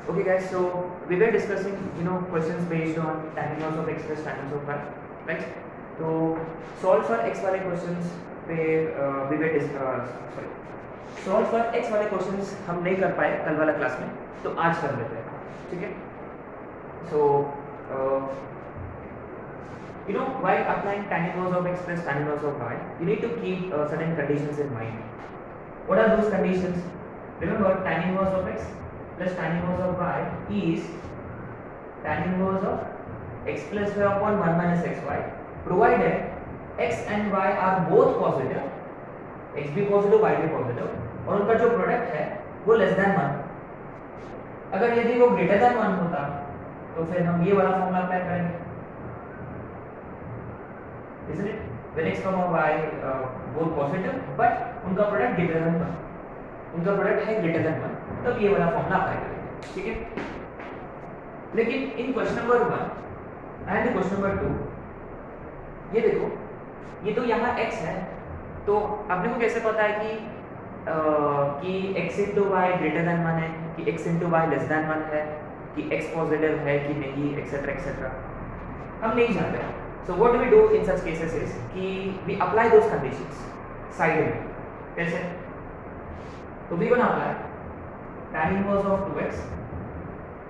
Okay guys, so we were discussing questions based on tan inverse of x plus tan inverse of y, right? तो solve for x वाले questions पे we were sorry solve for x वाले questions हम नहीं कर पाए कल वाला क्लास में, तो आज कर लेते हैं, ठीक है? So while applying tan inverse of x plus tan inverse of y, you need to keep certain conditions in mind. What are those conditions? Remember, tan inverse of x plus tan inverse of y is tan inverse of x plus y upon 1 minus xy, provided x and y are both positive, x भी positive, y भी positive, और उनका जो product है वो less than 1. अगर यदि वो ग्रेटर देन 1 होता तो फिर हम ये वाला फॉर्मूला अप्लाई करेंगे, isn't it? When x comma y both positive but उनका प्रोडक्ट ग्रेटर देन 1, उनका प्रोडक्ट है ग्रेटर देन 1, तब ये वाला फॉर्मूला अप्लाई करेंगे, ठीक है? लेकिन इन question number 1 and question number 2 ये देखो, ये तो यहाँ x है, तो अपने को कैसे पता है कि x into Y greater than 1 है, कि x into Y less than 1 है, कि x पॉजिटिव है कि नहीं, एक्सेट्रा एक्सेट्रा, हम नहीं जानते. So what we do in such cases is कि we apply those conditions side में. कैसे? तो we gonna apply tan inverse of 2x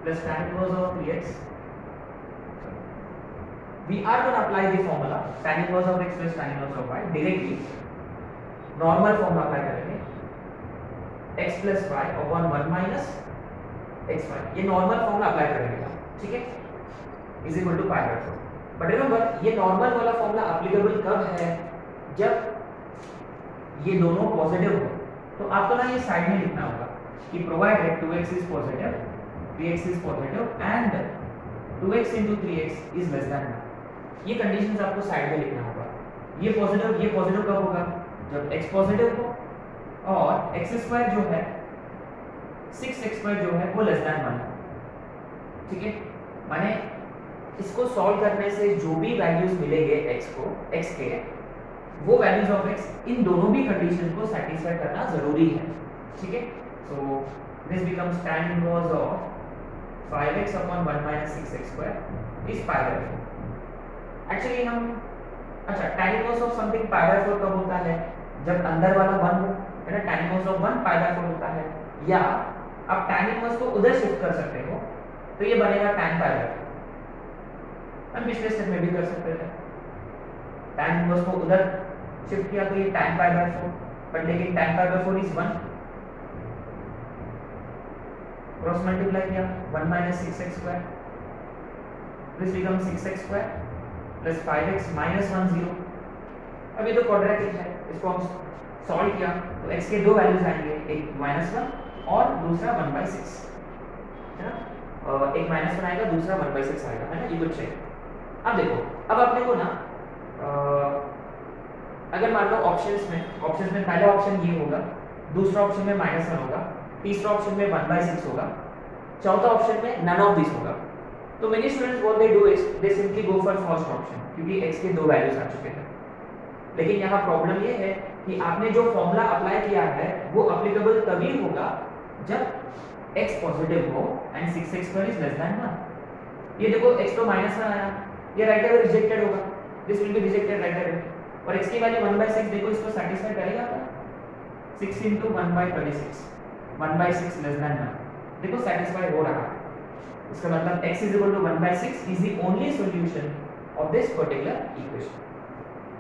plus tan inverse of 3x. We are going to apply the formula tan inverse of x plus tan inverse of y directly. Normal formula apply करेंगे, x plus y upon 1 minus xy. ये normal formula apply करेंगे, ठीक है? is equal to pi by 4. But remember, ये normal वाला formula applicable कब है? जब ये दोनों पॉजिटिव हो. तो आपको ना ये साइड में लिखना होगा कि provided 2x is positive, 3x is positive and 2x into 3x is less than 1. ये कंडीशंस आपको साइड में लिखना होगा. ये पॉजिटिव कब होगा? जब x पॉजिटिव हो और x स्क्वायर जो है 6x स्क्वायर जो है वो लेस देन 1, ठीक है? माने इसको सॉल्व करने से जो भी वैल्यूज मिलेंगे x के, वो वैल्यूज ऑफ x इन दोनों भी कंडीशन को सेटिस्फाई करना जरूरी है, ठीक है? So this becomes tan inverse of 5x upon 1 minus 6x square is pi by 4. Actually हम tan inverse of something pi by 4 कब होता है? जब अंदर वाला 1 हो, है ना? tan inverse of 1 pi by 4 होता है. या आप tan इनवर्स को उधर शिफ्ट कर सकते हो, तो ये बनेगा tan pi by 4. हम पिछले स्टेप में भी कर सकते थे, tan इनवर्स को उधर शिफ्ट किया तो ये tan pi by 4, बट लेकिन tan pi by 4 is 1, cross multiply किया 1 minus 6x square, this becomes 6x square plus 5x minus 1 0. अब ये तो क्वाड्रेटिक है, इसको हम सॉल्व किया तो x के दो वैल्यूज आएंगे, एक -1 और दूसरा 1/6, है ना? एक -1 आएगा, दूसरा 1/6 आएगा, है ना? ये कुछ है. अब देखो, अब अपने को ना अगर मान लो ऑप्शंस में पहला ऑप्शन ये होगा, दूसरा ऑप्शन में -1 होगा, तीसरा ऑप्शन में 1/6 होगा, चौथा ऑप्शन में नन ऑफ दिस होगा. तो many students what they do is they simply go for first option, क्योंकि x के दो वैल्यूज आ चुके हैं. लेकिन यहाँ प्रॉब्लम ये है कि आपने जो फॉर्मूला अप्लाई किया है वो एप्लीकेबल तभी होगा जब x पॉजिटिव हो and 6x square is less than 1. ये देखो x तो -1 आया, ये राइट अवे रिजेक्टेड होगा, this will be rejected right away. और x की वैल्यू 1/6, देखो इसको सैटिस्फाई करेगा क्या? 6 into 1/36, 1/6 लेस देन 1, देखो सैटिस्फाई हो रहा है. इसका मतलब x is equal to 1/6 is the only solution of this particular equation,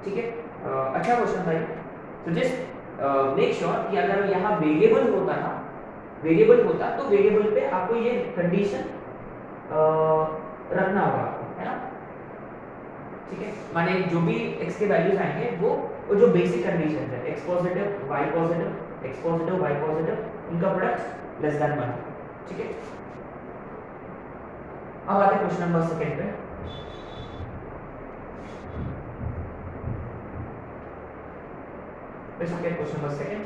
ठीक है? अच्छा क्वेश्चन था ये. तो जस्ट मेक श्योर कि अगर यहाँ वेरिएबल होता तो वेरिएबल पे आपको ये कंडीशन रखना होगा, है ना? ठीक है? माने जो भी x के वैल्यूज आएंगे वो जो बेसिक कंडीशन है, x positive, y positive, x positive, y positive, उनका प्रोडक्ट लेस देन 1, ठीक है? अब आते हैं क्वेश्चन नंबर 2 पे. Question number 2.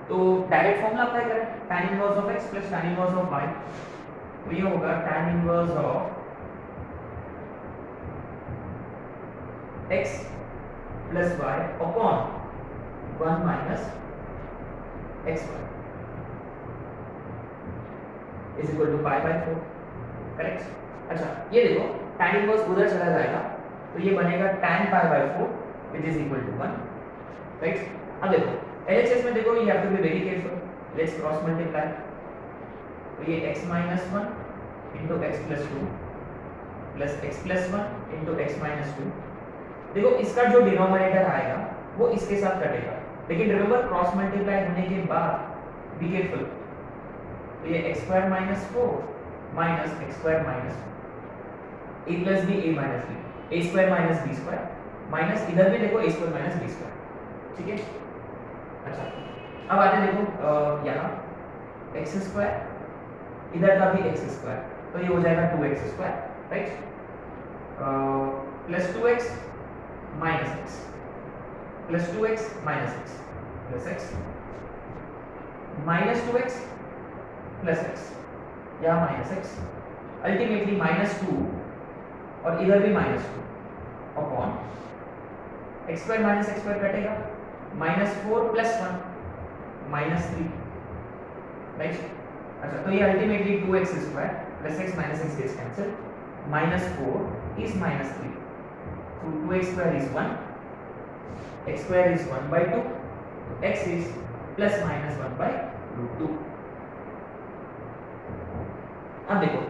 तो डायरेक्ट फॉर्मूला अप्लाई करें, tan inverse of x plus tan inverse of y. तो ये होगा tan inverse of x plus y upon 1 minus xy. Is equal to pi by 4, correct. अच्छा ये देखो tan inverse उधर चला जाएगा तो ये बनेगा tan pi by 4 which is equal to 1, right. अब देखो LHS में देखो you have to be very careful, let's cross multiply, तो ये x minus 1 into X plus 2 plus X plus 1 into X minus 2, देखो इसका जो डिनोमिनेटर आएगा वो इसके साथ कटेगा, लेकिन रिमेंबर क्रॉस मल्टीप्लाई होने के बाद बी केयरफुल, तो ये x square minus 4 minus X square minus a plus B A minus B, A square minus B square minus इधर भी देखो A square minus B square, ठीक है। अच्छा अब आते हैं देखो यहाँ एक्स स्क्वायर इधर का भी एक्स स्क्वायर, तो ये हो जाएगा 2x square, right, plus 2x minus x plus 2x minus x plus x minus 2x plus x, यहाँ माइनस एक्स, अल्टीमेटली माइनस 2 और इधर भी minus 2 upon x square minus X square कटेगा, माइनस 4 प्लस 1 माइनस 3, राइट। अच्छा तो ये ultimately 2x square plus x minus x gets cancelled, minus 4 is minus 3, so 2x square is 1, x square is 1 by 2, x is plus minus 1 by root 2। अब देखो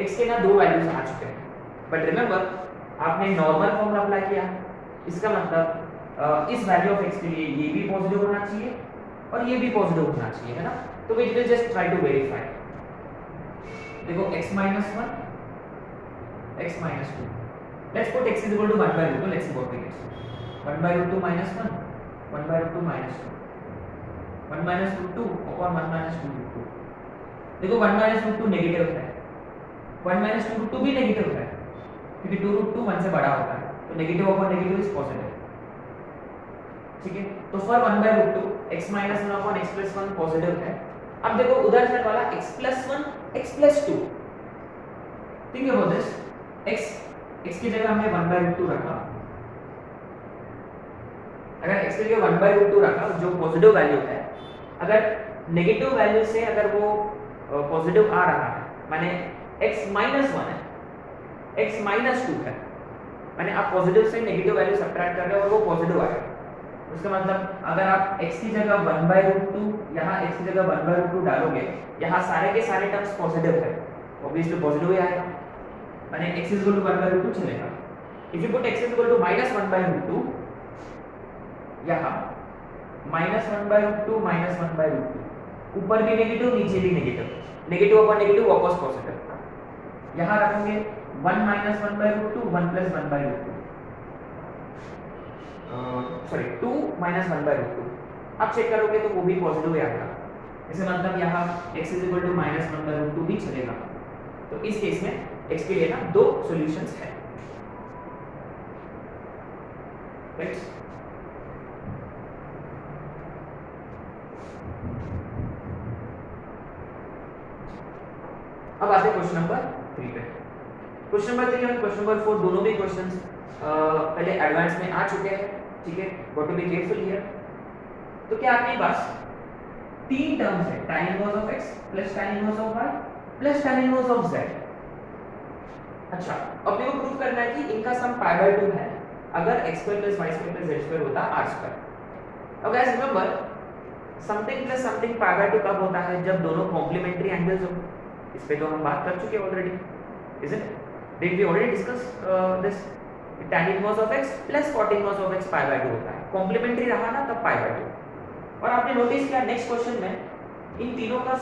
x के ना दो values आ चुके हैं, बट रिमेंबर आपने नॉर्मल फॉर्मूला अप्लाई किया, इसका मतलब इस वैल्यू ऑफ x के लिए ये भी पॉजिटिव होना चाहिए और ये भी पॉजिटिव होना चाहिए, है ना। तो we will just try to verify, देखो x minus 1 x minus 2, let's put x is equal to 1 by root 2, let's see what we get, 1 by root 2 minus 1 1 by root 2 minus 2 1 minus root 2 upon 1 minus 2 root 2, देखो 1 minus root 2 negative है, 1 minus 2 root 2 भी negative है क्योंकि 2 root 2 1 से बड़ा होता है, तो negative upon negative is positive, ठीक है। तो for 1 by root 2 x minus 1 upon x plus 1 positive है। अब देखो उधर साइड वाला x plus 1 x plus 2, think about this, x की जगह हमने 1 by root 2 रखा, अगर x की जगह 1 by root 2 रखा जो पॉजिटिव वैल्यू है, अगर नेगेटिव वैल्यू से अगर वो पॉजिटिव आ रहा है माने x minus 1 है x minus 2 है, माने आप पॉजिटिव से नेगेटिव वैल्यू सब्ट्रैक्ट कर रहे हो और वो पॉजिटिव आएगा, उसका मतलब अगर आप x की जगह 1 by root 2 यहाँ x की जगह 1 by root 2 डालोगे, यहाँ सारे के सारे टर्म्स पॉजिटिव है, ऑब्वियसली पॉजिटिव ही आएगा, माने x is equal to 1 by root 2 चलेगा। If you put x is equal to minus 1 by root 2, यहाँ minus 1 by root 2 minus 1 by root 2, ऊपर भी नेगेटिव नीचे भी नेगेटिव, नेगेटिव अपॉन नेगेटिव वापस पॉजिटिव, यहाँ रखेंगे 1 minus 1 by root 2 1 plus 1 by root 2, sorry 2 minus 1 by root 2, आप check करोगे तो वो भी पॉजिटिव ही आएगा, इसका मतलब यहाँ x is equal to minus 1 by root 2 भी चलेगा। तो इस केस में x के लिए ना दो सॉल्यूशंस है, राइट। अब आते हैं क्वेश्चन नंबर 3 पे। क्वेश्चन नंबर 3 और क्वेश्चन नंबर 4 दोनों भी क्वेश्चंस पहले एडवांस में आ चुके हैं, ठीक है, got to be careful here. तो क्या आपके पास तीन टर्म्स है, tan inverse of x plus tan inverse of y plus tan inverse of z। अच्छा अब देखो प्रूव करना है कि इनका सम पाई बाय 2 है अगर x square plus y square plus z square होता r स्क्वायर। अब guys remember something plus something pi by 2 कब होता है, जब दोनों कॉम्प्लीमेंट्री एंगल्स हो। इस पे तो हम बात कर चुके हैं already, isn't it? Did we already discuss this, tan inverse of x plus cot inverse of x pi by 2 होता है, कॉम्प्लीमेंट्री रहा ना तब पाई बाय 2। और आपने नोटिस किया नेक्स्ट क्वेश्चन में इन तीनों का